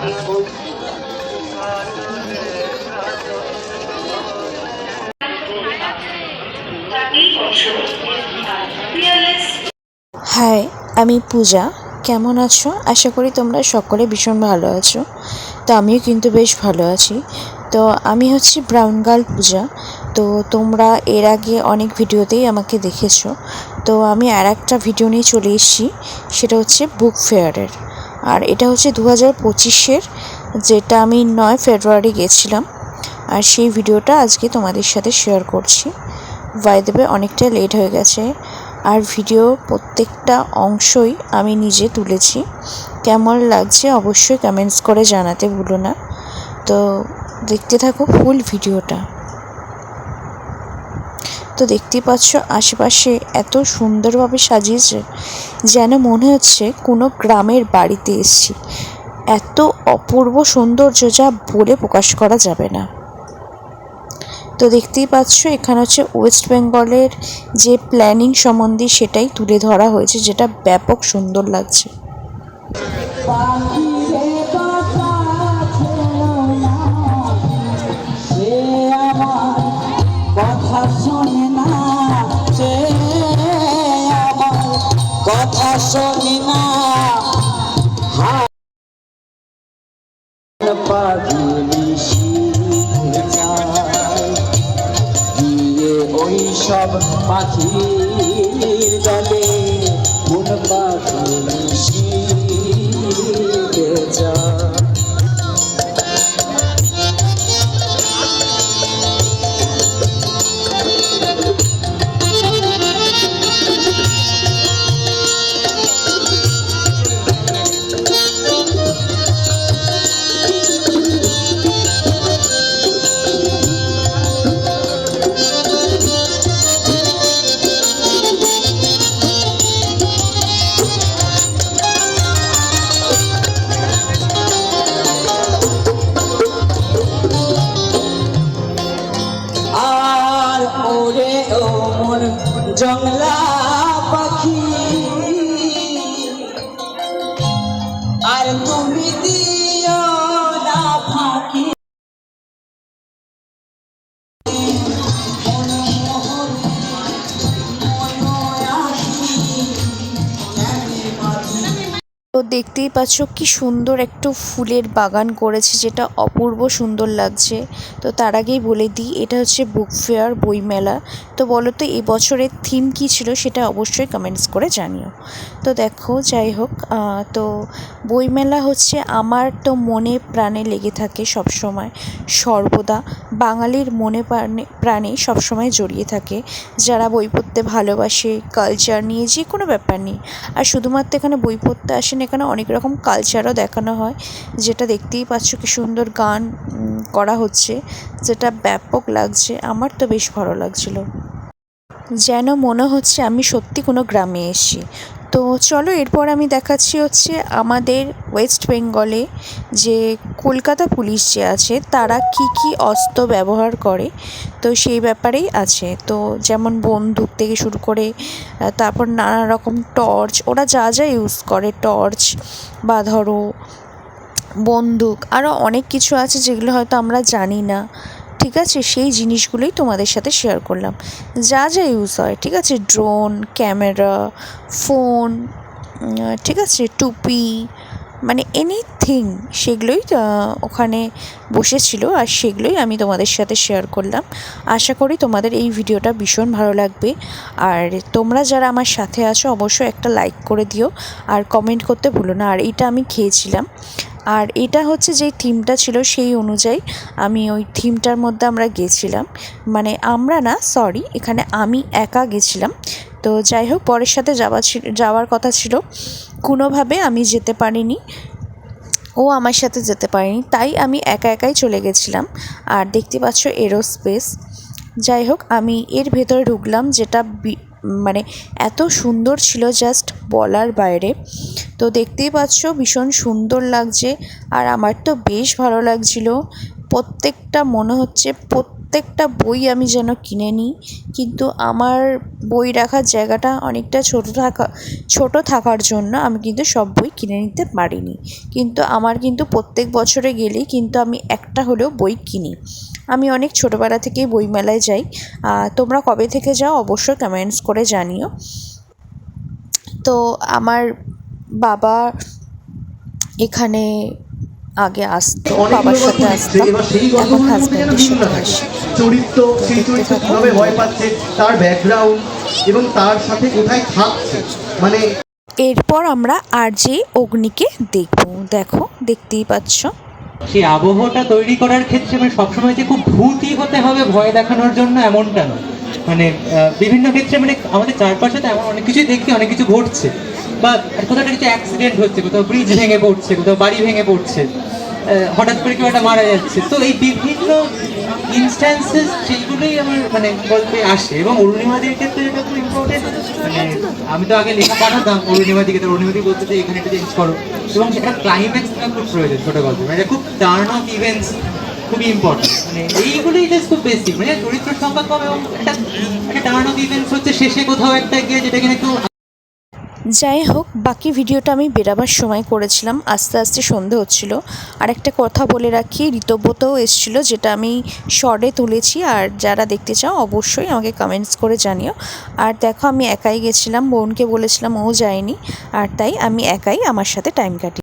High, আমি পূজা। কেমন আছো? আশা করি তোমরা সকলে ভীষণ ভালো আছো। তো আমিও কিন্তু বেশ ভালো আছি। তো আমি হচ্ছি ব্রাউন গার্ল পূজা। তো তোমরা এর আগে অনেক ভিডিওতেই আমাকে দেখেছো। তো আমি আর একটা ভিডিও নিয়ে চলে এসেছি, সেটা হচ্ছে বুক ফেয়ারের। আর এটা হচ্ছে 2025-এর, যেটা আমি 9 ফেব্রুয়ারি গেছিলাম। আর সেই ভিডিওটা আজকে তোমাদের সাথে শেয়ার করছি। বাই দ্য ওয়ে, অনেকটা লেট হয়ে গেছে। আর ভিডিও প্রত্যেকটা অংশই আমি নিজে তুলেছি। কেমন লাগছে অবশ্যই কমেন্টস করে জানাতে ভুলো না। তো দেখতে থাকো ফুল ভিডিওটা। তো দেখতেই পাচ্ছ আশেপাশে এত সুন্দরভাবে সাজিয়েছে, যেন মনে হচ্ছে কোনো গ্রামের বাড়িতে এসেছি। এত অপূর্ব সৌন্দর্য যা বলে প্রকাশ করা যাবে না। তো দেখতেই পাচ্ছ এখানে হচ্ছে ওয়েস্ট বেঙ্গলের যে প্ল্যানিং সম্বন্ধে সেটাই তুলে ধরা হয়েছে, যেটা ব্যাপক সুন্দর লাগছে। কথা শোনে না দিয়ে ওই সব পাখির দলে কোন পাখি মিশিয়ে যায়। জংলা পাখি আর তুমি দিও না ফাঁকি। তো দেখতেই পাচ্ছ কি সুন্দর একটু ফুলের বাগান করেছে, যেটা অপূর্ব সুন্দর লাগছে। তো তার আগেই বলে দিই, এটা হচ্ছে বুক ফেয়ার, বইমেলা। তো বলো তো এই বছরের থিম কী ছিল, সেটা অবশ্যই কমেন্টস করে জানিও। তো দেখো, যাই হোক, তো বইমেলা হচ্ছে আমার তো মনে প্রাণে লেগে থাকে সবসময়, সর্বদা। বাঙালির মনে প্রাণে সবসময় জড়িয়ে থাকে, যারা বই পড়তে ভালোবাসে, কালচার নিয়ে যে কোনো ব্যাপার নেই। আর শুধুমাত্র এখানে বই পড়তে আসেন, এখানে অনেক রকম কালচারও দেখানো হয়, যেটা দেখতেই পাচ্ছ কি সুন্দর গান করা হচ্ছে, যেটা ব্যাপক লাগছে। আমার তো বেশ ভালো লাগছিল, যেন মনে হচ্ছে আমি সত্যি কোনো গ্রামে এসেছি। তো চলো, এরপর আমি দেখাচ্ছি হচ্ছে আমাদের ওয়েস্ট বেঙ্গলে যে কলকাতা পুলিশ যে আছে, তারা কি কি অস্ত্র ব্যবহার করে, তো সেই ব্যাপারেই আছে। তো যেমন বন্দুক থেকে শুরু করে তারপর নানা রকম টর্চ, ওরা যা যা ইউজ করে, টর্চ বা ধরো বন্দুক, আরও অনেক কিছু আছে যেগুলো হয়তো আমরা জানি না। ঠিক আছে, সেই জিনিসগুলোই তোমাদের সাথে শেয়ার করলাম, যা যা ইউজ হয়। ঠিক আছে, ড্রোন, ক্যামেরা, ফোন, ঠিক আছে, টুপি, মানে এনিথিং, সেগুলোই ওখানে বসেছিল। আর সেগুলোই আমি তোমাদের সাথে শেয়ার করলাম। আশা করি তোমাদের এই ভিডিওটা ভীষণ ভালো লাগবে। আর তোমরা যারা আমার সাথে আছো অবশ্যই একটা লাইক করে দিও, আর কমেন্ট করতে ভুলো না। আর এটা আমি খেয়েছিলাম, আর এটা হচ্ছে যেই থিমটা ছিল সেই অনুযায়ী আমি ওই থিমটার মধ্যে আমরা গেছিলাম। মানে আমরা না, সরি, এখানে আমি একা গেছিলাম। তো যাই হোক, পরের সাথে যাওয়ার কথা ছিল, কোনোভাবে আমি যেতে পারিনি, ও আমার সাথে যেতে পারেনি, তাই আমি একা একাই চলে গেছিলাম। আর দেখতে পাচ্ছ এরোস্পেস। যাই হোক, আমি এর ভেতরে ঢুকলাম, যেটা মানে এত সুন্দর ছিল, জাস্ট বলার বাইরে। তো দেখতেই পাচ্ছ ভীষণ সুন্দর লাগছে, আর আমার তো বেশ ভালো লাগছিল। প্রত্যেকটা মনে হচ্ছে প্রত্যেকটা বই আমি যেন কিনে নিই, কিন্তু আমার বই রাখার জায়গাটা অনেকটা ছোট থাকার জন্য আমি কিন্তু সব বই কিনে নিতে পারিনি। কিন্তু আমার কিন্তু প্রত্যেক বছরে গেলেই কিন্তু আমি একটা হলেও বই কিনি। আমি অনেক ছোটোবেলা থেকেই বইমেলায় যাই। তোমরা কবে থেকে যাও অবশ্যই কমেন্টস করে জানিও। তো আমার বাবা এখানে আগে আসতো, বাবার সাথে আসতাম, এখন হাজব্যান্ডের সাথে আসি। চরিত্র, তো সেই দেখতে চরিত্র থাকো কিভাবে ভয় ভিডিওটা। পাচ্ছে, তার ব্যাকগ্রাউন্ড এবং তার সাথে কোথায় থাকছে, মানে এরপর আমরা আরজে অগ্নিকে দেখবো। দেখো, দেখতেই পাচ্ছ। সেই আবহটা তৈরি করার ক্ষেত্রে মানে সবসময় যে খুব ভূতই হতে হবে ভয় দেখানোর জন্য এমনটা নয়। মানে বিভিন্ন ক্ষেত্রে মানে আমাদের চারপাশে তো এমন অনেক কিছুই দেখি, অনেক কিছু ঘটছে, বা কোথাও একটা কিছু অ্যাক্সিডেন্ট হচ্ছে, কোথাও ব্রিজ ভেঙে পড়ছে, কোথাও বাড়ি ভেঙে পড়ছে, হঠাৎ করে কেউ একটা মারা যাচ্ছে। তো এই বিভিন্ন ইনস্ট্যান্সেস সেইগুলোই আমার মানে গল্পে আসে। এবং অরুণিমাদির ক্ষেত্রে যেটা খুব ইম্পর্টেন্ট, মানে আমি তো আগে লেখা পাঠাতাম অরুণিমাদিকে, তো অরুণিমাদি বলতে যে এখানে এটা চেঞ্জ করো, এবং সেটা ক্লাইম্যাক্স থাকা খুব প্রয়োজন ছোটো গল্প, মানে এটা খুব টার্ন অফ ইভেন্টস খুবই ইম্পর্টেন্ট। মানে এইগুলোই জাস্ট খুব বেসিক, মানে চরিত্র সংখ্যা কম এবং একটা টার্ন অফ ইভেন্টস হচ্ছে শেষে কোথাও একটা গিয়ে যেটা কিনা কেউ। যাই হোক, বাকি ভিডিওটা আমি বেরাবার সময় করেছিলাম, আস্তে আস্তে সন্ধে হচ্ছিল। আর একটা কথা বলে রাখি, ঋতব্রতও এসেছিলো, যেটা আমি শর্টে তুলেছি। আর যারা দেখতে চাও অবশ্যই আমাকে কমেন্টস করে জানিও। আর দেখো, আমি একাই গেছিলাম, বোনকে বলেছিলাম, ও যায়নি, আর তাই আমি একাই আমার সাথে টাইম কাটি।